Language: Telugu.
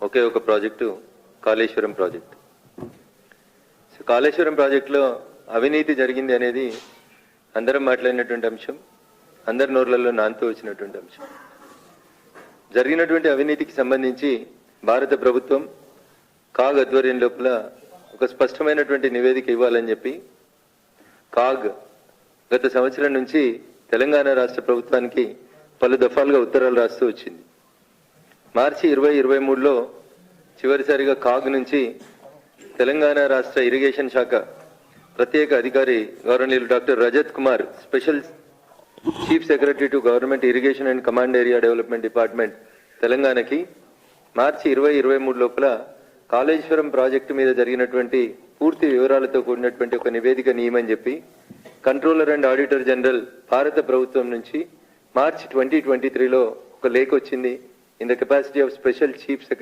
ఒకే ఒక project Kaleshwaram project. So Kaleshwaram ప్రాజెక్టులో అవినీతి జరిగింది అనేది అందరం మాట్లాడినటువంటి అంశం, అందరి నోర్లలో నాంతూ వచ్చినటువంటి అంశం. జరిగినటువంటి అవినీతికి సంబంధించి భారత ప్రభుత్వం కాగ్ ఆధ్వర్యం లోపల ఒక స్పష్టమైనటువంటి నివేదిక ఇవ్వాలని చెప్పి కాగ్ గత సంవత్సరం నుంచి తెలంగాణ రాష్ట్ర ప్రభుత్వానికి పలు దఫాలుగా ఉత్తరాలు రాస్తూ వచ్చింది. మార్చి 2023లో చివరిసారిగా కాగ్ నుంచి తెలంగాణ రాష్ట్ర ఇరిగేషన్ శాఖ ప్రత్యేక అధికారి governor doctor Rajat Kumar, special chief secretary to government irrigation and command area development department తెలంగాణకి మార్చి 2023 లోపల కాళేశ్వరం ప్రాజెక్టు మీద జరిగినటువంటి పూర్తి వివరాలతో కూడినటువంటి ఒక నివేదిక నియమని చెప్పి కంట్రోలర్ అండ్ ఆడిటర్ జనరల్ భారత ప్రభుత్వం నుంచి మార్చి 2023లో ఒక లేఖ వచ్చింది. In the capacity of special chief secretary